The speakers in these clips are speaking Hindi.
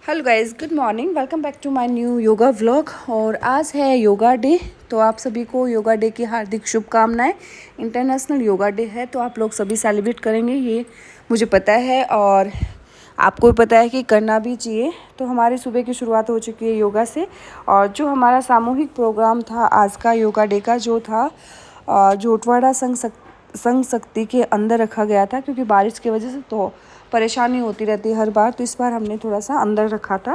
Hello guys, good morning. Welcome back to my new yoga vlog. और आज है योगा डे, तो आप सभी को योगा डे की हार्दिक शुभकामनाएं। इंटरनेशनल योगा डे है, तो आप लोग सभी सेलिब्रेट करेंगे, ये मुझे पता है और आपको भी पता है कि करना भी चाहिए। तो हमारी सुबह की शुरुआत हो चुकी है योगा से। और जो हमारा सामूहिक प्रोग्राम था आज का योगा डे का, जो था जोटवाड़ा संघ शक्ति के अंदर रखा गया था, क्योंकि बारिश की वजह से तो परेशानी होती रहती है हर बार, तो इस बार हमने थोड़ा सा अंदर रखा था।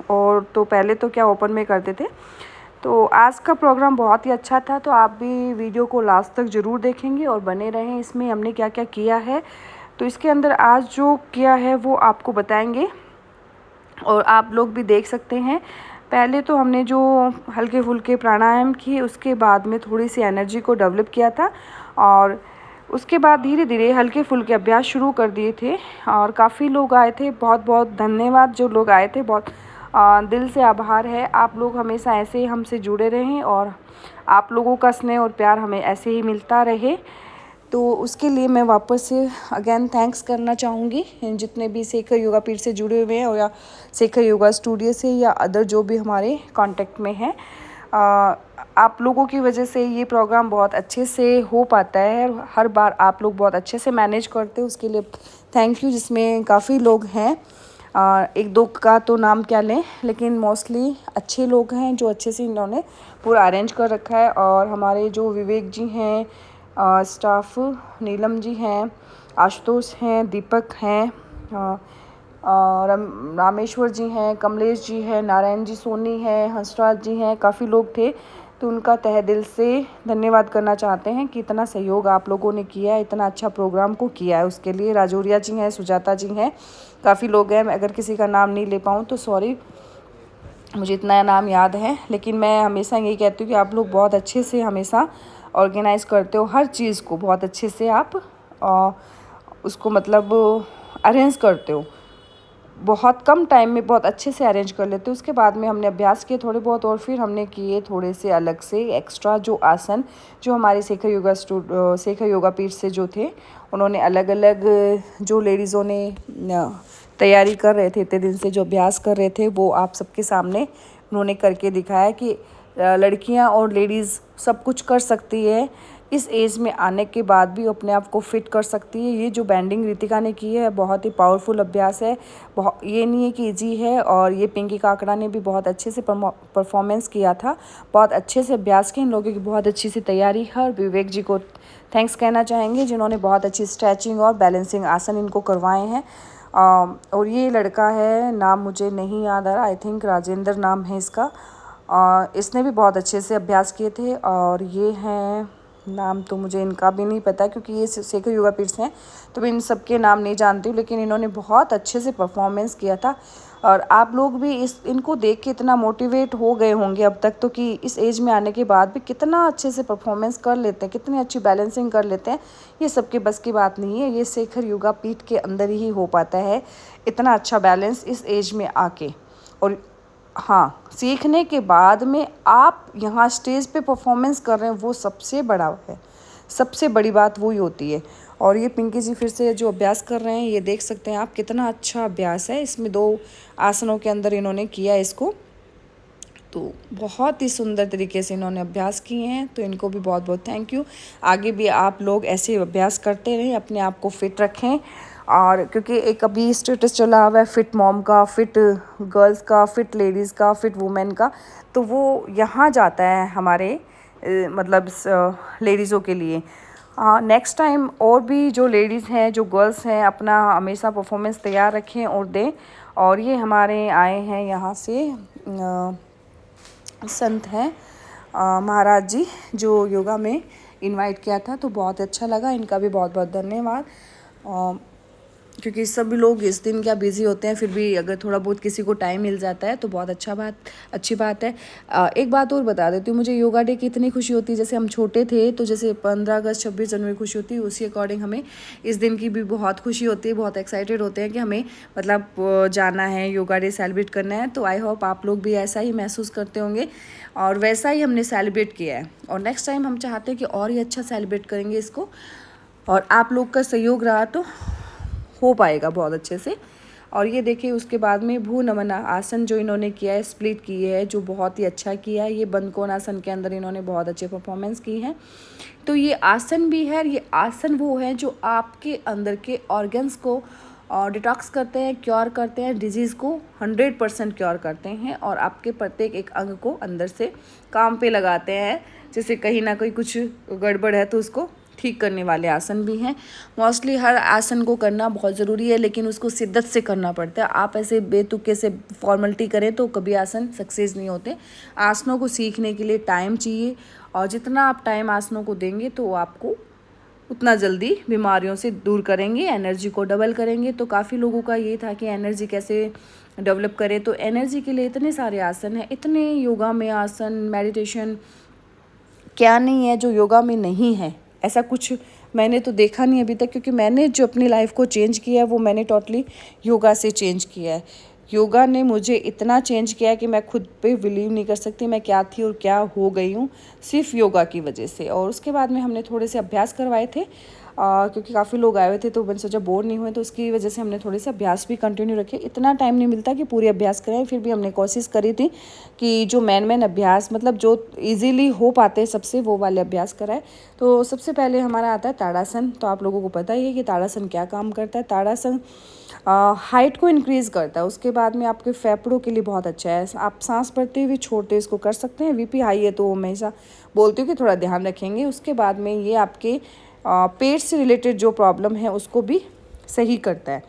और तो पहले तो क्या ओपन में करते थे। तो आज का प्रोग्राम बहुत ही अच्छा था, तो आप भी वीडियो को लास्ट तक ज़रूर देखेंगे और बने रहें। इसमें हमने क्या क्या किया है, तो इसके अंदर आज जो किया है वो आपको बताएंगे और आप लोग भी देख सकते हैं। पहले तो हमने जो हल्के फुल्के प्राणायाम किए, उसके बाद में थोड़ी सी एनर्जी को डेवलप किया था और उसके बाद धीरे धीरे हल्के फुल्के अभ्यास शुरू कर दिए थे। और काफ़ी लोग आए थे, बहुत बहुत धन्यवाद जो लोग आए थे, बहुत दिल से आभार है। आप लोग हमेशा ऐसे ही हमसे जुड़े रहें और आप लोगों का स्नेह और प्यार हमें ऐसे ही मिलता रहे। तो उसके लिए मैं वापस से अगेन थैंक्स करना चाहूँगी जितने भी शेखर योगा पीठ से जुड़े हुए हैं, और या शेखर योगा स्टूडियो से या अदर जो भी हमारे कांटेक्ट में हैं। आप लोगों की वजह से ये प्रोग्राम बहुत अच्छे से हो पाता है। हर बार आप लोग बहुत अच्छे से मैनेज करते हो, उसके लिए थैंक यू। जिसमें काफ़ी लोग हैं, एक दो का तो नाम क्या लें, लेकिन मोस्टली अच्छे लोग हैं जो अच्छे से इन्होंने पूरा अरेंज कर रखा है। और हमारे जो विवेक जी हैं, स्टाफ नीलम जी हैं, आशुतोष हैं, दीपक हैं, रामेश्वर जी हैं, कमलेश जी हैं, नारायण जी सोनी हैं, हंसराज जी हैं, काफ़ी लोग थे। तो उनका तहे दिल से धन्यवाद करना चाहते हैं कि इतना सहयोग आप लोगों ने किया है, इतना अच्छा प्रोग्राम को किया है। उसके लिए राजौरिया जी हैं, सुजाता जी हैं, काफ़ी लोग हैं। अगर किसी का नाम नहीं ले पाऊँ तो सॉरी, मुझे इतना नाम याद है। लेकिन मैं हमेशा यही कहती हूँ कि आप लोग बहुत अच्छे से हमेशा ऑर्गेनाइज करते हो, हर चीज़ को बहुत अच्छे से आप उसको मतलब अरेंज करते हो, बहुत कम टाइम में बहुत अच्छे से अरेंज कर लेते हो। उसके बाद में हमने अभ्यास किए थोड़े बहुत, और फिर हमने किए थोड़े से अलग से एक्स्ट्रा जो आसन, जो हमारे शेखर योगा पीठ से जो थे, उन्होंने अलग अलग जो लेडीज़ों ने तैयारी कर रहे थे, इतने दिन से जो अभ्यास कर रहे थे, वो आप सबके सामने उन्होंने करके दिखाया कि लड़कियां और लेडीज़ सब कुछ कर सकती है। इस एज में आने के बाद भी अपने आप को फिट कर सकती है। ये जो बैंडिंग रितिका ने की है, बहुत ही पावरफुल अभ्यास है। बहुत ये नहीं है कि ईजी है। और ये पिंकी काकड़ा ने भी बहुत अच्छे से परफॉर्मेंस किया था, बहुत अच्छे से अभ्यास किया। इन लोगों की बहुत अच्छी सी तैयारी है। और विवेक जी को थैंक्स कहना चाहेंगे जिन्होंने बहुत अच्छी स्ट्रेचिंग और बैलेंसिंग आसन इनको करवाए हैं। और ये लड़का है, नाम मुझे नहीं याद आ रहा, आई थिंक राजेंद्र नाम है इसका। इसने भी बहुत अच्छे से अभ्यास किए थे। और ये हैं, नाम तो मुझे इनका भी नहीं पता क्योंकि ये शेखर योगा पीठ से हैं, तो मैं इन सब के नाम नहीं जानती हूँ, लेकिन इन्होंने बहुत अच्छे से परफॉर्मेंस किया था। और आप लोग भी इनको देख के इतना मोटिवेट हो गए होंगे अब तक तो, कि इस एज में आने के बाद भी कितना अच्छे से परफॉर्मेंस कर लेते हैं, कितनी अच्छी बैलेंसिंग कर लेते हैं। ये सबके बस की बात नहीं है, ये शेखर योगा पीठ के अंदर ही हो पाता है इतना अच्छा बैलेंस इस एज में आके। और हाँ, सीखने के बाद में आप यहाँ स्टेज पे परफॉर्मेंस कर रहे हैं, वो सबसे बड़ा है, सबसे बड़ी बात वही होती है। और ये पिंकी जी फिर से जो अभ्यास कर रहे हैं, ये देख सकते हैं आप कितना अच्छा अभ्यास है। इसमें 2 आसनों के अंदर इन्होंने किया इसको, तो बहुत ही सुंदर तरीके से इन्होंने अभ्यास किए हैं। तो इनको भी बहुत बहुत थैंक यू। आगे भी आप लोग ऐसे अभ्यास करते रहें, अपने आप को फिट रखें। और क्योंकि एक अभी स्टेटस चला हुआ है फिट मॉम का, फिट गर्ल्स का, फिट लेडीज़ का, फिट वुमेन का, तो वो यहाँ जाता है हमारे मतलब लेडीज़ों के लिए। नेक्स्ट टाइम और भी जो लेडीज़ हैं, जो गर्ल्स हैं, अपना हमेशा परफॉर्मेंस तैयार रखें और दें। और ये हमारे आए हैं यहाँ से संत हैं महाराज जी, जो योगा में इनवाइट किया था, तो बहुत अच्छा लगा। इनका भी बहुत बहुत धन्यवाद। क्योंकि सभी लोग इस दिन क्या बिज़ी होते हैं, फिर भी अगर थोड़ा बहुत किसी को टाइम मिल जाता है तो बहुत अच्छी बात है। एक बात और बता देती हूँ, मुझे योगा डे की इतनी खुशी होती है। जैसे हम छोटे थे तो जैसे 15 अगस्त 26 जनवरी खुशी होती है, उसी अकॉर्डिंग हमें इस दिन की भी बहुत खुशी होती है। बहुत एक्साइटेड होते हैं कि हमें मतलब जाना है, योगा डे सेलिब्रेट करना है। तो आई होप आप लोग भी ऐसा ही महसूस करते होंगे, और वैसा ही हमने सेलिब्रेट किया है। और नेक्स्ट टाइम हम चाहते हैं कि और ही अच्छा सेलिब्रेट करेंगे इसको, और आप लोग का सहयोग रहा तो हो पाएगा बहुत अच्छे से। और ये देखिए उसके बाद में भू नमन आसन जो इन्होंने किया है, स्प्लिट की है, जो बहुत ही अच्छा किया है। ये बंद कोणासन के अंदर इन्होंने बहुत अच्छे परफॉर्मेंस की है। तो ये आसन भी है, ये आसन वो है जो आपके अंदर के ऑर्गन्स को डिटॉक्स करते हैं, क्योर करते हैं, डिजीज़ को 100% क्योर करते हैं और आपके प्रत्येक एक अंग को अंदर से काम पे लगाते हैं। जैसे कहीं ना कहीं कुछ गड़बड़ है तो उसको ठीक करने वाले आसन भी हैं। मोस्टली हर आसन को करना बहुत ज़रूरी है, लेकिन उसको शिद्दत से करना पड़ता है। आप ऐसे बेतुके से फॉर्मेलिटी करें तो कभी आसन सक्सेस नहीं होते। आसनों को सीखने के लिए टाइम चाहिए, और जितना आप टाइम आसनों को देंगे तो आपको उतना जल्दी बीमारियों से दूर करेंगे, एनर्जी को डबल करेंगे। तो काफ़ी लोगों का ये था कि एनर्जी कैसे डेवलप करें, तो एनर्जी के लिए इतने सारे आसन हैं, इतने योगा में आसन, मेडिटेशन क्या नहीं है जो योगा में नहीं है। ऐसा कुछ मैंने तो देखा नहीं अभी तक, क्योंकि मैंने जो अपनी लाइफ को चेंज किया है वो मैंने टोटली योगा से चेंज किया है। योगा ने मुझे इतना चेंज किया है कि मैं खुद पे बिलीव नहीं कर सकती मैं क्या थी और क्या हो गई हूँ सिर्फ योगा की वजह से। और उसके बाद में हमने थोड़े से अभ्यास करवाए थे, क्योंकि काफ़ी लोग आए हुए थे तो मैंने सोचा बोर नहीं हुए, तो उसकी वजह से हमने थोड़े से अभ्यास भी कंटिन्यू रखे। इतना टाइम नहीं मिलता कि पूरी अभ्यास करें, फिर भी हमने कोशिश करी थी कि जो मेन अभ्यास मतलब जो इजीली हो पाते हैं सबसे, वो वाले अभ्यास कराए। तो सबसे पहले हमारा आता है ताड़ासन। तो आप लोगों को पता ही है कि ताड़ासन क्या काम करता है। ताड़ासन हाइट को इंक्रीज़ करता है। उसके बाद में आपके फेफड़ों के लिए बहुत अच्छा है। आप सांस भरते हुए छोड़ते इसको कर सकते हैं। बीपी हाई है तो हमेशा बोलती हूँ कि थोड़ा ध्यान रखेंगे। उसके बाद में ये आपके पेट से रिलेटेड जो प्रॉब्लम है उसको भी सही करता है।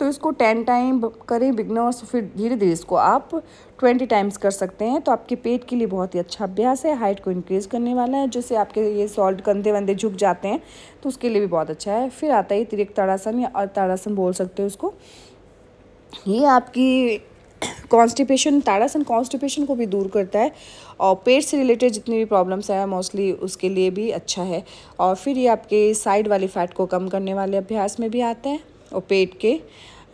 तो इसको 10 टाइम करें बिगनर्स, फिर धीरे धीरे इसको आप 20 टाइम्स कर सकते हैं। तो आपके पेट के लिए बहुत ही अच्छा अभ्यास है, हाइट को इंक्रीज़ करने वाला है। जैसे आपके ये सॉल्ट कंधे वंधे झुक जाते हैं तो उसके लिए भी बहुत अच्छा है। फिर आता है त्रिक ताड़ासन या ताड़ासन बोल सकते हो उसको। ये आपकी कॉन्स्टिपेशन, ताड़ासन कॉन्स्टिपेशन को भी दूर करता है और पेट से रिलेटेड जितनी भी प्रॉब्लम्स हैं मोस्टली उसके लिए भी अच्छा है। और फिर ये आपके साइड वाली फैट को कम करने वाले अभ्यास में भी आता है, और पेट के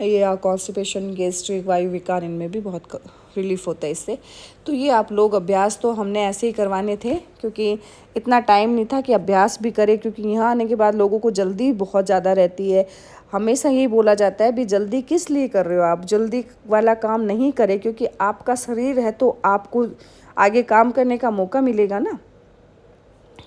ये कॉन्स्टिपेशन, गैस्ट्रिक, वायु विकार, इनमें भी बहुत रिलीफ होता है इससे। तो ये आप लोग अभ्यास तो हमने ऐसे ही करवाने थे, क्योंकि इतना टाइम नहीं था कि अभ्यास भी करें, क्योंकि यहाँ आने के बाद लोगों को जल्दी बहुत ज़्यादा रहती है। हमेशा यही बोला जाता है भी जल्दी किस लिए कर रहे हो आप, जल्दी वाला काम नहीं करें, क्योंकि आपका शरीर है तो आपको आगे काम करने का मौका मिलेगा ना।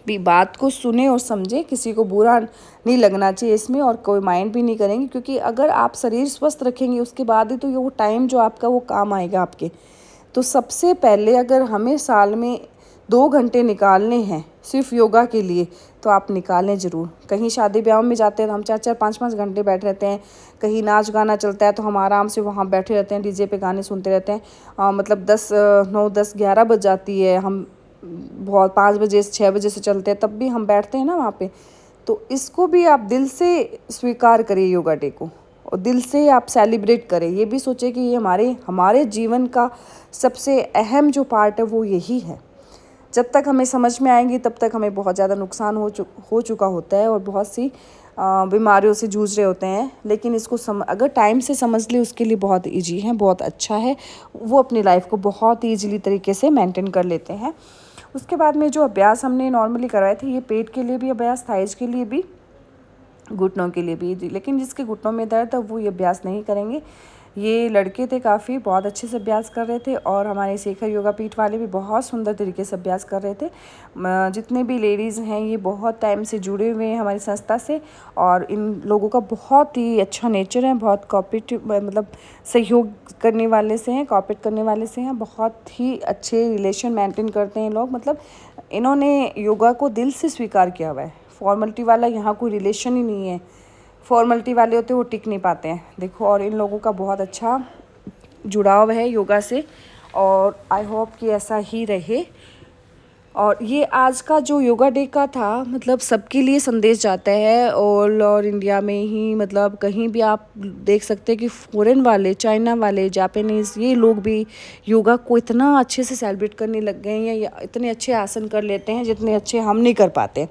भी बात को सुने और समझे, किसी को बुरा नहीं लगना चाहिए इसमें, और कोई माइंड भी नहीं करेंगे, क्योंकि अगर आप शरीर स्वस्थ रखेंगे उसके बाद ही तो ये वो टाइम जो आपका वो काम आएगा आपके। तो सबसे पहले अगर हमें साल में 2 घंटे निकालने हैं सिर्फ योगा के लिए तो आप निकालें ज़रूर। कहीं शादी ब्याह में जाते हैं तो हम 4-4, 5-5 घंटे बैठे रहते हैं। कहीं नाच गाना चलता है तो हम आराम से वहाँ बैठे रहते हैं, डीजे पे गाने सुनते रहते हैं। मतलब 9, 10, 11 बज जाती है, हम बहुत 5 बजे से 6 बजे से चलते हैं, तब भी हम बैठते हैं ना वहाँ पे। तो इसको भी आप दिल से स्वीकार करिए योगा डे को, और दिल से आप सेलिब्रेट करें। ये भी सोचें कि ये हमारे जीवन का सबसे अहम जो पार्ट है वो यही है। जब तक हमें समझ में आएंगी तब तक हमें बहुत ज़्यादा नुकसान हो चुका होता है और बहुत सी बीमारियों से जूझ रहे होते हैं। लेकिन इसको अगर टाइम से समझ ले उसके लिए बहुत ईजी है, बहुत अच्छा है। वो अपनी लाइफ को बहुत ईजीली तरीके से मेंटेन कर लेते हैं। उसके बाद में जो अभ्यास हमने नॉर्मली करवाए थे, ये पेट के लिए भी अभ्यास, थाइज के लिए भी, घुटनों के लिए भी। लेकिन जिसके घुटनों में दर्द है वो ये अभ्यास नहीं करेंगे। ये लड़के थे, काफ़ी बहुत अच्छे से अभ्यास कर रहे थे, और हमारे शेखर योगा पीठ वाले भी बहुत सुंदर तरीके से अभ्यास कर रहे थे। जितने भी लेडीज़ हैं ये बहुत टाइम से जुड़े हुए हैं हमारी संस्था से, और इन लोगों का बहुत ही अच्छा नेचर है, बहुत कोऑपरेटिव, मतलब सहयोग करने वाले से हैं, कोऑपरेट करने वाले से हैं। बहुत ही अच्छे रिलेशन मेंटेन करते हैं लोग। मतलब इन्होंने योगा को दिल से स्वीकार किया हुआ है। फॉर्मेलिटी वाला यहाँ कोई रिलेशन ही नहीं है। फॉर्मेलिटी वाले होते वो टिक नहीं पाते हैं, देखो। और इन लोगों का बहुत अच्छा जुड़ाव है योगा से, और आई होप कि ऐसा ही रहे। और ये आज का जो योगा डे का था, मतलब सबके लिए संदेश जाता है। और इंडिया में ही, मतलब कहीं भी आप देख सकते हैं कि फॉरेन वाले, चाइना वाले, जापानीज़, ये लोग भी योगा को इतना अच्छे से सेलिब्रेट करने लग गए हैं, या इतने अच्छे आसन कर लेते हैं जितने अच्छे हम नहीं कर पाते।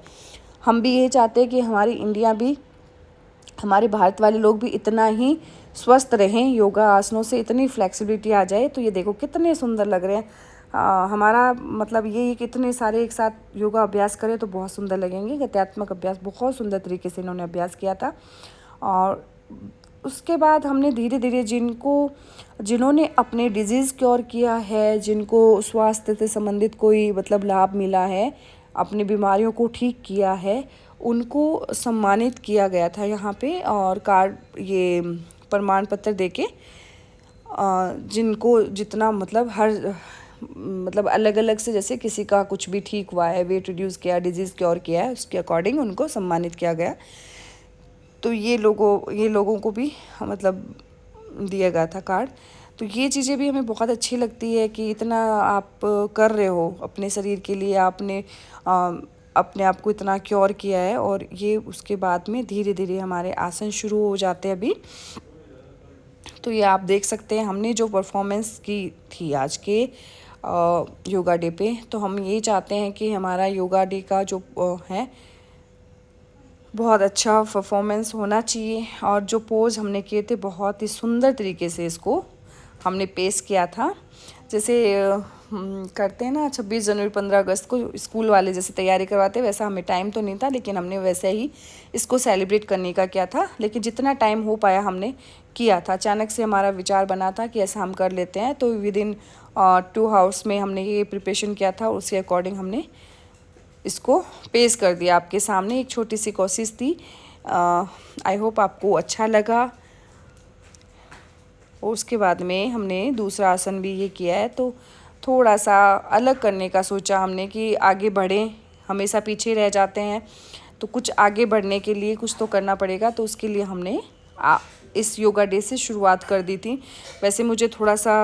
हम भी ये चाहते हैं कि हमारी इंडिया भी, हमारे भारत वाले लोग भी इतना ही स्वस्थ रहें, योगा आसनों से इतनी फ्लेक्सिबिलिटी आ जाए। तो ये देखो कितने सुंदर लग रहे हैं। हमारा मतलब ये कि इतने सारे एक साथ योगा अभ्यास करें तो बहुत सुंदर लगेंगे। गत्यात्मक अभ्यास बहुत सुंदर तरीके से इन्होंने अभ्यास किया था, और उसके बाद हमने धीरे धीरे जिन्होंने अपने डिजीज़ क्योर किया है, जिनको स्वास्थ्य से संबंधित कोई मतलब लाभ मिला है, अपनी बीमारियों को ठीक किया है, उनको सम्मानित किया गया था यहाँ पे, और कार्ड ये प्रमाण पत्र देके जिनको जितना मतलब हर मतलब अलग अलग से, जैसे किसी का कुछ भी ठीक हुआ है, वेट रिड्यूस किया, डिजीज़ क्योर किया है, उसके अकॉर्डिंग उनको सम्मानित किया गया। तो ये लोगों को भी मतलब दिया गया था कार्ड। तो ये चीज़ें भी हमें बहुत अच्छी लगती है कि इतना आप कर रहे हो अपने शरीर के लिए, आपने अपने आप को इतना क्योर किया है। और ये उसके बाद में धीरे धीरे हमारे आसन शुरू हो जाते हैं अभी। तो ये आप देख सकते हैं हमने जो परफॉर्मेंस की थी आज के योगा डे पे। तो हम यही चाहते हैं कि हमारा योगा डे का जो है बहुत अच्छा परफॉर्मेंस होना चाहिए। और जो पोज हमने किए थे बहुत ही सुंदर तरीके से इसको हमने पेश किया था। जैसे करते हैं ना 26 जनवरी 15 अगस्त को स्कूल वाले जैसे तैयारी करवाते, वैसा हमें टाइम तो नहीं था, लेकिन हमने वैसे ही इसको सेलिब्रेट करने का किया था। लेकिन जितना टाइम हो पाया हमने किया था। अचानक से हमारा विचार बना था कि ऐसा हम कर लेते हैं, तो विद इन 2 आवर्स में हमने ये प्रिपरेशन किया था। उसके अकॉर्डिंग हमने इसको पेश कर दिया आपके सामने। एक छोटी सी कोशिश थी। आई होप आपको अच्छा लगा। और उसके बाद में हमने दूसरा आसन भी ये किया है, तो थोड़ा सा अलग करने का सोचा हमने कि आगे बढ़ें, हमेशा पीछे रह जाते हैं, तो कुछ आगे बढ़ने के लिए कुछ तो करना पड़ेगा। तो उसके लिए हमने इस योगा डे से शुरुआत कर दी थी। वैसे मुझे थोड़ा सा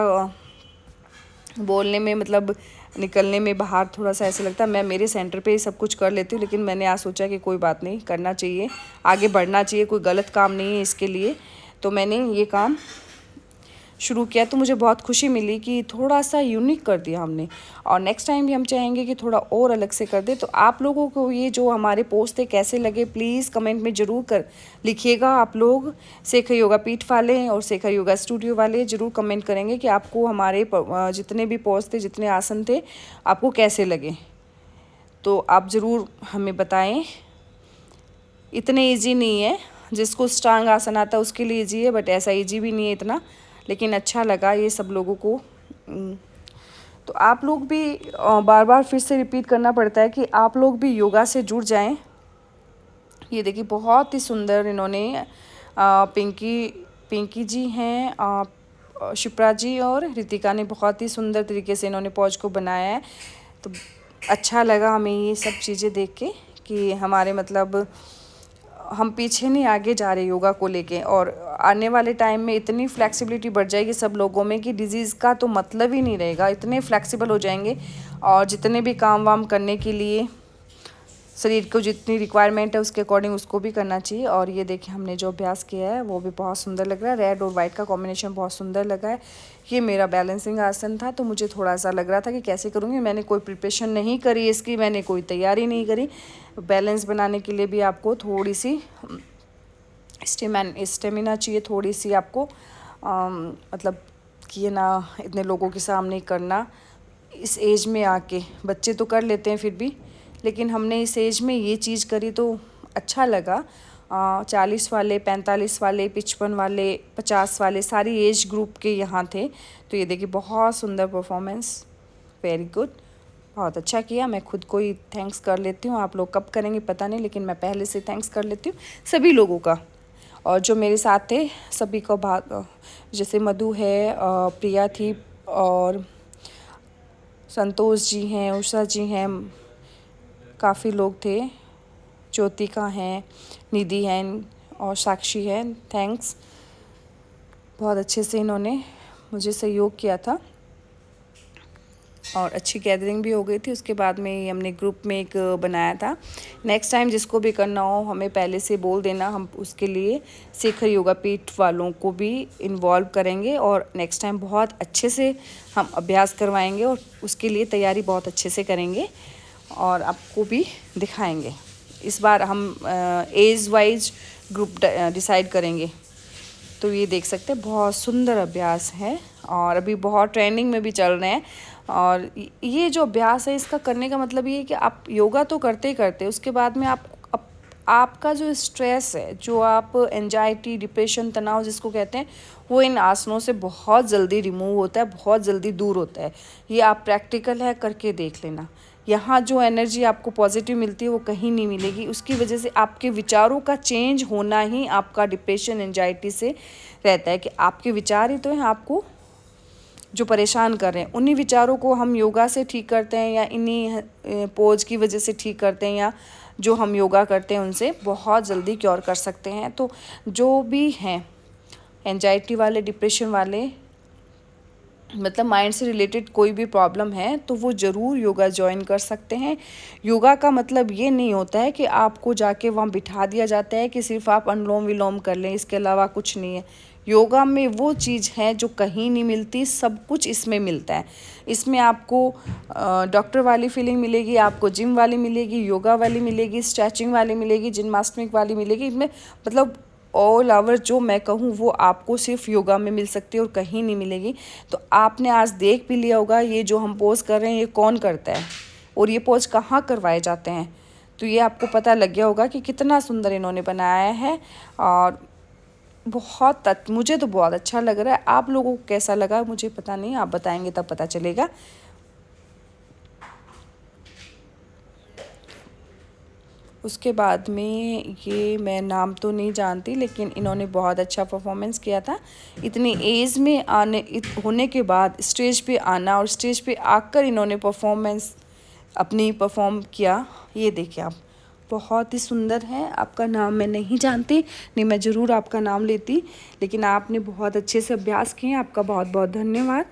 बोलने में मतलब निकलने में बाहर थोड़ा सा ऐसा लगता है, मैं मेरे सेंटर पे ही सब कुछ कर लेती हूँ, लेकिन मैंने आज सोचा कि कोई बात नहीं, करना चाहिए, आगे बढ़ना चाहिए, कोई गलत काम नहीं है इसके लिए। तो मैंने ये काम शुरू किया। तो मुझे बहुत खुशी मिली कि थोड़ा सा यूनिक कर दिया हमने। और नेक्स्ट टाइम भी हम चाहेंगे कि थोड़ा और अलग से कर दे। तो आप लोगों को ये जो हमारे पोस्ट थे कैसे लगे, प्लीज़ कमेंट में ज़रूर लिखिएगा। आप लोग शेखर योगा पीठ वाले और शेखर योगा स्टूडियो वाले ज़रूर कमेंट करेंगे कि आपको हमारे जितने भी पोस्ट थे, जितने आसन थे, आपको कैसे लगे। तो आप ज़रूर हमें बताएं। इतने ईजी नहीं है, जिसको स्टांग आसन आता है उसके लिए ईजी है, बट ऐसा ईजी भी नहीं है इतना, लेकिन अच्छा लगा ये सब लोगों को। तो आप लोग भी बार बार फिर से रिपीट करना पड़ता है कि आप लोग भी योगा से जुड़ जाएं। ये देखिए बहुत ही सुंदर इन्होंने पिंकी जी हैं, शिप्रा जी और रितिका ने बहुत ही सुंदर तरीके से इन्होंने पॉज को बनाया है। तो अच्छा लगा हमें ये सब चीज़ें देख के कि हमारे मतलब हम पीछे नहीं आगे जा रहे योगा को लेके। और आने वाले टाइम में इतनी फ्लेक्सिबिलिटी बढ़ जाएगी सब लोगों में कि डिजीज़ का तो मतलब ही नहीं रहेगा, इतने फ्लेक्सिबल हो जाएंगे। और जितने भी काम वाम करने के लिए शरीर को जितनी रिक्वायरमेंट है उसके अकॉर्डिंग उसको भी करना चाहिए। और ये देखिए हमने जो अभ्यास किया है वो भी बहुत सुंदर लग रहा है। रेड और वाइट का कॉम्बिनेशन बहुत सुंदर लगा है। ये मेरा बैलेंसिंग आसन था, तो मुझे थोड़ा सा लग रहा था कि कैसे करूँगी। मैंने कोई प्रिपरेशन नहीं करी इसकी, मैंने कोई तैयारी नहीं करी। बैलेंस बनाने के लिए भी आपको थोड़ी सी स्टेमिना चाहिए, थोड़ी सी आपको मतलब कि ये ना इतने लोगों के सामने करना। इस एज में आके बच्चे तो कर लेते हैं फिर भी, लेकिन हमने इस एज में ये चीज़ करी तो अच्छा लगा। 40 वाले, 45 वाले, 55 वाले, 50 वाले, सारी एज ग्रुप के यहाँ थे। तो ये देखिए बहुत सुंदर परफॉर्मेंस, वेरी गुड, बहुत अच्छा किया। मैं खुद को ही थैंक्स कर लेती हूँ। आप लोग कब करेंगे पता नहीं, लेकिन मैं पहले से थैंक्स कर लेती हूँ सभी लोगों का। और जो मेरे साथ थे सभी को जैसे मधु है, प्रिया थी, और संतोष जी हैं, उषा जी हैं, काफ़ी लोग थे, ज्योतिका हैं, निधि हैं और साक्षी है। थैंक्स, बहुत अच्छे से इन्होंने मुझे सहयोग किया था और अच्छी गैदरिंग भी हो गई थी। उसके बाद में हमने ग्रुप में एक बनाया था। नेक्स्ट टाइम जिसको भी करना हो हमें पहले से बोल देना, हम उसके लिए शेखर योगा पीठ वालों को भी इन्वॉल्व करेंगे और नेक्स्ट टाइम बहुत अच्छे से हम अभ्यास करवाएंगे और उसके लिए तैयारी बहुत अच्छे से करेंगे और आपको भी दिखाएंगे। इस बार हम एज वाइज ग्रुप डिसाइड करेंगे। तो ये देख सकते हैं बहुत सुंदर अभ्यास है और अभी बहुत ट्रेंडिंग में भी चल रहे हैं। और ये जो अभ्यास है इसका करने का मतलब ये है कि आप योगा तो करते ही करते, उसके बाद में आप आपका जो स्ट्रेस है, जो आप एंजाइटी, डिप्रेशन, तनाव जिसको कहते हैं, वो इन आसनों से बहुत जल्दी रिमूव होता है, बहुत जल्दी दूर होता है। ये आप प्रैक्टिकल है, करके देख लेना। यहाँ जो एनर्जी आपको पॉजिटिव मिलती है वो कहीं नहीं मिलेगी। उसकी वजह से आपके विचारों का चेंज होना ही आपका डिप्रेशन, एंजाइटी से रहता है, कि आपके विचार ही तो हैं आपको जो परेशान कर रहे हैं। उन्हीं विचारों को हम योगा से ठीक करते हैं, या इन्हीं पोज की वजह से ठीक करते हैं, या जो हम योगा करते हैं उनसे बहुत जल्दी क्योर कर सकते हैं। तो जो भी हैं एंजाइटी वाले, डिप्रेशन वाले, मतलब माइंड से रिलेटेड कोई भी प्रॉब्लम है, तो वो ज़रूर योगा ज्वाइन कर सकते हैं। योगा का मतलब ये नहीं होता है कि आपको जाके वहाँ बिठा दिया जाता है कि सिर्फ आप अनुलोम विलोम कर लें, इसके अलावा कुछ नहीं है। योगा में वो चीज़ है जो कहीं नहीं मिलती, सब कुछ इसमें मिलता है। इसमें आपको डॉक्टर वाली फीलिंग मिलेगी, आपको जिम वाली मिलेगी, योगा वाली मिलेगी, स्ट्रेचिंग वाली मिलेगी, जिम्नास्टिक वाली मिलेगी। इसमें मतलब ऑल आवर जो मैं कहूँ वो आपको सिर्फ योगा में मिल सकती है और कहीं नहीं मिलेगी। तो आपने आज देख भी लिया होगा ये जो हम पोज कर रहे हैं ये कौन करता है और ये पोज कहाँ करवाए जाते हैं। तो ये आपको पता लग गया होगा कि कितना सुंदर इन्होंने बनाया है, और मुझे तो बहुत अच्छा लग रहा है। आप लोगों को कैसा लगा मुझे पता नहीं, आप बताएंगे तब पता चलेगा। उसके बाद में ये मैं नाम तो नहीं जानती, लेकिन इन्होंने बहुत अच्छा परफॉर्मेंस किया था। इतनी एज में होने के बाद स्टेज पे आना, और स्टेज पे आकर इन्होंने परफॉर्मेंस अपनी परफॉर्म किया, ये देखिए आप, बहुत ही सुंदर है। आपका नाम मैं नहीं जानती, नहीं मैं ज़रूर आपका नाम लेती, लेकिन आपने बहुत अच्छे से अभ्यास किए, आपका बहुत बहुत धन्यवाद।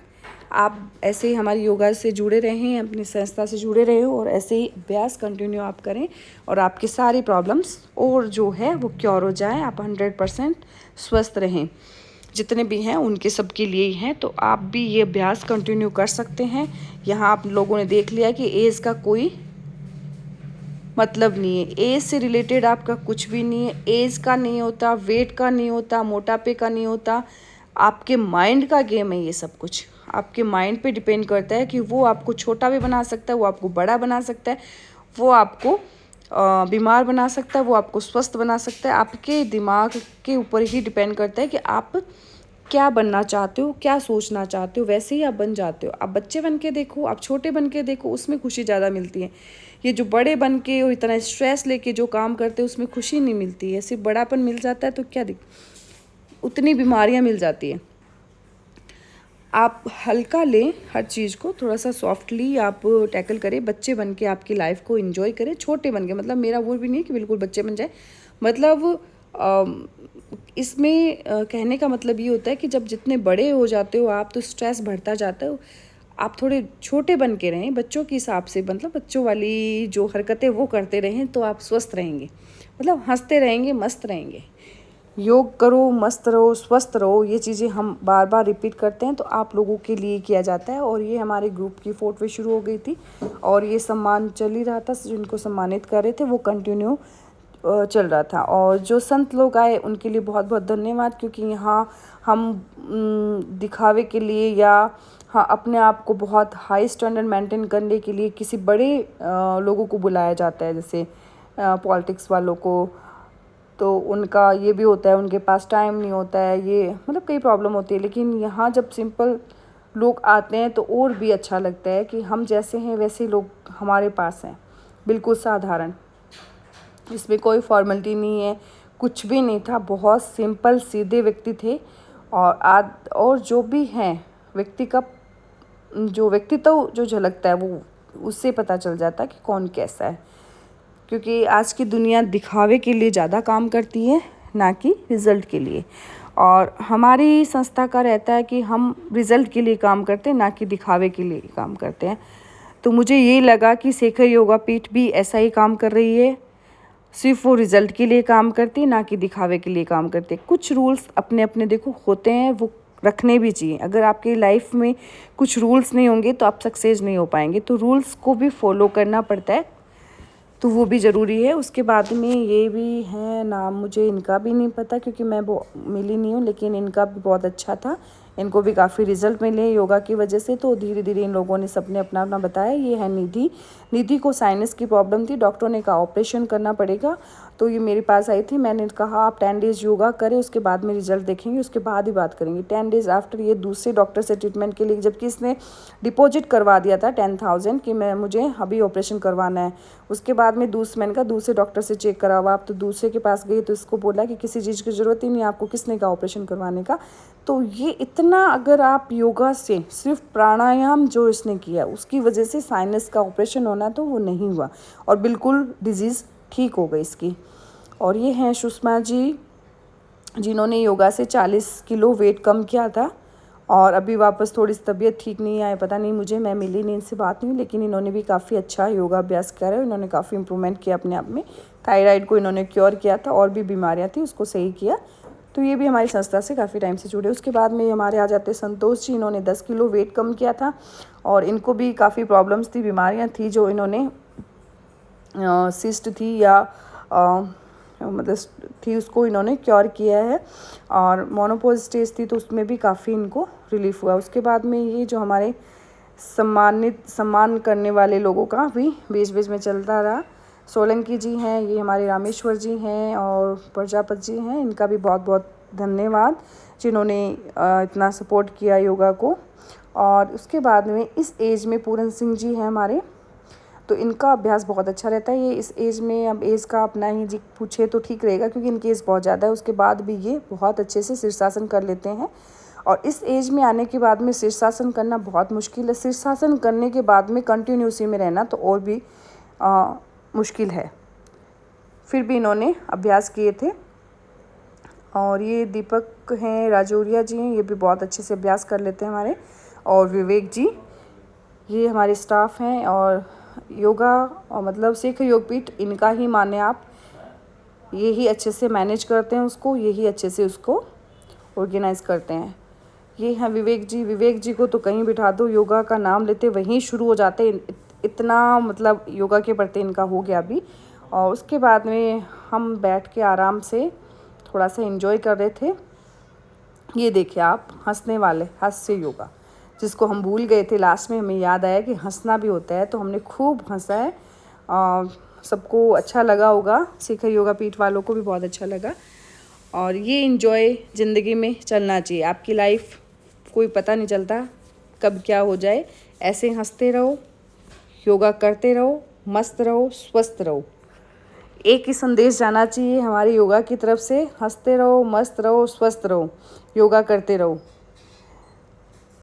आप ऐसे ही हमारी योगा से जुड़े रहें, अपनी संस्था से जुड़े रहें, और ऐसे ही अभ्यास कंटिन्यू आप करें, और आपकी सारी प्रॉब्लम्स और जो है वो क्योर हो जाए, आप 100% स्वस्थ रहें। जितने भी हैं उनके सब के लिए ही हैं, तो आप भी ये अभ्यास कंटिन्यू कर सकते हैं। यहाँ आप लोगों ने देख लिया कि एज का कोई मतलब नहीं है, एज से रिलेटेड आपका कुछ भी नहीं है। एज का नहीं होता, वेट का नहीं होता, मोटापे का नहीं होता, आपके माइंड का गेम है ये सब कुछ। आपके माइंड पे डिपेंड करता है कि वो आपको छोटा भी बना सकता है, वो आपको बड़ा बना सकता है, वो आपको बीमार बना सकता है, वो आपको स्वस्थ बना सकता है। आपके दिमाग के ऊपर ही डिपेंड करता है कि आप क्या बनना चाहते हो, क्या सोचना चाहते हो, वैसे ही आप बन जाते हो। आप बच्चे बन के देखो, आप छोटे बन के देखो, उसमें खुशी ज़्यादा मिलती है। ये जो बड़े बन के और इतना स्ट्रेस लेके जो काम करते हैं उसमें खुशी नहीं मिलती है। सिर्फ बड़ापन मिल जाता है तो क्या उतनी बीमारियां मिल जाती है। आप हल्का लें हर चीज़ को, थोड़ा सा सॉफ्टली आप टैकल करें। बच्चे बन के आपकी लाइफ को एंजॉय करें, छोटे बन के, मतलब मेरा वो भी नहीं है कि बिल्कुल बच्चे बन जाए। मतलब इसमें कहने का मतलब ये होता है कि जब जितने बड़े हो जाते हो आप, तो स्ट्रेस बढ़ता जाता है। आप थोड़े छोटे बन के रहें, बच्चों के हिसाब से, मतलब बच्चों वाली जो हरकतें वो करते रहें, तो आप स्वस्थ रहेंगे, मतलब हंसते रहेंगे, मस्त रहेंगे। योग करो, मस्त रहो, स्वस्थ रहो, ये चीज़ें हम बार बार रिपीट करते हैं, तो आप लोगों के लिए किया जाता है। और ये हमारे ग्रुप की 4th शुरू हो गई थी, और ये सम्मान चल ही रहा था, जिनको सम्मानित कर रहे थे वो कंटिन्यू चल रहा था। और जो संत लोग आए उनके लिए बहुत बहुत धन्यवाद, क्योंकि यहाँ हम दिखावे के लिए, या हाँ अपने आप को बहुत हाई स्टैंडर्ड मेंटेन करने के लिए किसी बड़े लोगों को बुलाया जाता है, जैसे पॉलिटिक्स वालों को, तो उनका ये भी होता है, उनके पास टाइम नहीं होता है, ये मतलब कई प्रॉब्लम होती है। लेकिन यहाँ जब सिंपल लोग आते हैं तो और भी अच्छा लगता है कि हम जैसे हैं वैसे लोग हमारे पास हैं, बिल्कुल साधारण, इसमें कोई फॉर्मेलिटी नहीं है, कुछ भी नहीं था, बहुत सिंपल सीधे व्यक्ति थे। और जो भी हैं व्यक्ति का जो व्यक्तित्व जो झलकता है वो उससे पता चल जाता है कि कौन कैसा है। क्योंकि आज की दुनिया दिखावे के लिए ज़्यादा काम करती है, ना कि रिज़ल्ट के लिए। और हमारी संस्था का रहता है कि हम रिज़ल्ट के लिए काम करते हैं, ना कि दिखावे के लिए काम करते हैं। तो मुझे ये लगा कि शेखर योगा पीठ भी ऐसा ही काम कर रही है, सिर्फ वो रिज़ल्ट के लिए काम करती है, ना कि दिखावे के लिए काम करती है। कुछ रूल्स अपने अपने देखो होते हैं, वो रखने भी चाहिए। अगर आपकी लाइफ में कुछ रूल्स नहीं होंगे तो आप सक्सेस नहीं हो पाएंगे, तो रूल्स को भी फॉलो करना पड़ता है, तो वो भी ज़रूरी है। उसके बाद में ये भी है, नाम मुझे इनका भी नहीं पता क्योंकि मैं वो मिली नहीं हूँ, लेकिन इनका भी बहुत अच्छा था। इनको भी काफ़ी रिजल्ट मिले योगा की वजह से। तो धीरे धीरे इन लोगों ने सबने अपना अपना बताया। ये है निधि। निधि को साइनस की प्रॉब्लम थी, डॉक्टर ने कहा ऑपरेशन करना पड़ेगा। तो ये मेरे पास आई थी, मैंने कहा आप 10 डेज़ योगा करें, उसके बाद में रिजल्ट देखेंगे, उसके बाद ही बात करेंगे। 10 डेज़ आफ्टर ये दूसरे डॉक्टर से ट्रीटमेंट के लिए, जबकि इसने डिपॉजिट करवा दिया था 10,000 कि मुझे अभी ऑपरेशन करवाना है। उसके बाद में मैंने कहा दूसरे डॉक्टर से चेक करावा। आप तो दूसरे के पास गई तो इसको बोला कि किसी चीज़ की ज़रूरत ही नहीं, आपको किसने कहा ऑपरेशन करवाने का। तो ये इतना, अगर आप योगा से सिर्फ प्राणायाम जो इसने किया उसकी वजह से साइनस का ऑपरेशन होना तो वो नहीं हुआ और बिल्कुल डिजीज़ ठीक हो गई इसकी। और ये हैं सुषमा जी, जिन्होंने योगा से 40 किलो वेट कम किया था और अभी वापस थोड़ी सी तबीयत ठीक नहीं है, पता नहीं मुझे, मैं मिली नहीं, इनसे बात नहीं, लेकिन इन्होंने भी काफ़ी अच्छा योगा अभ्यास किया है। इन्होंने काफ़ी इम्प्रूवमेंट किया अपने आप में। थायराइड को इन्होंने क्योर किया था और भी बीमारियां थी उसको सही किया। तो ये भी हमारी संस्था से काफ़ी टाइम से जुड़े। उसके बाद में हमारे आ जाते संतोष जी, इन्होंने 10 किलो वेट कम किया था और इनको भी काफ़ी प्रॉब्लम्स थी, बीमारियाँ थी जो इन्होंने सिस्ट थी या मतलब थी, उसको इन्होंने क्योर किया है। और मोनोपोज स्टेज थी तो उसमें भी काफ़ी इनको रिलीफ हुआ। उसके बाद में ये जो हमारे सम्मान करने वाले लोगों का भी बीच बीच में चलता रहा। सोलंकी जी हैं, ये हमारे रामेश्वर जी हैं और प्रजापत जी हैं, इनका भी बहुत बहुत धन्यवाद जिन्होंने इतना सपोर्ट किया योगा को। और उसके बाद में इस एज में पूरन सिंह जी हैं हमारे, तो इनका अभ्यास बहुत अच्छा रहता है। ये इस एज में, अब एज का अपना ही जी पूछे तो ठीक रहेगा क्योंकि इनकी एज बहुत ज़्यादा है, उसके बाद भी ये बहुत अच्छे से शीर्षासन कर लेते हैं। और इस एज में आने के बाद में शीर्षासन करना बहुत मुश्किल है। शीर्षासन करने के बाद में कंटिन्यू उसी में रहना तो और भी मुश्किल है। फिर भी इन्होंने अभ्यास किए थे। और ये दीपक हैं, राजौरिया जी हैं, ये भी बहुत अच्छे से अभ्यास कर लेते हैं हमारे। और विवेक जी, ये हमारे स्टाफ हैं। और योगा और मतलब शेखर योगपीठ इनका ही माने आप, यही अच्छे से मैनेज करते हैं उसको, यही अच्छे से उसको ऑर्गेनाइज करते हैं। ये हैं विवेक जी। विवेक जी को तो कहीं बिठा दो, योगा का नाम लेते वहीं शुरू हो जाते, इतना मतलब योगा के प्रति इनका हो गया अभी। और उसके बाद में हम बैठ के आराम से थोड़ा सा एंजॉय कर रहे थे। ये देखिए आप, हंसने वाले हास्य योगा, जिसको हम भूल गए थे, लास्ट में हमें याद आया कि हंसना भी होता है, तो हमने खूब हंसा है। सबको अच्छा लगा होगा, शिखर योगा पीठ वालों को भी बहुत अच्छा लगा। और ये एंजॉय ज़िंदगी में चलना चाहिए। आपकी लाइफ कोई पता नहीं चलता कब क्या हो जाए, ऐसे हंसते रहो, योगा करते रहो, मस्त रहो, स्वस्थ रहो। एक ही संदेश जाना चाहिए हमारे योगा की तरफ से, हंसते रहो, मस्त रहो, स्वस्थ रहो, योगा करते रहो।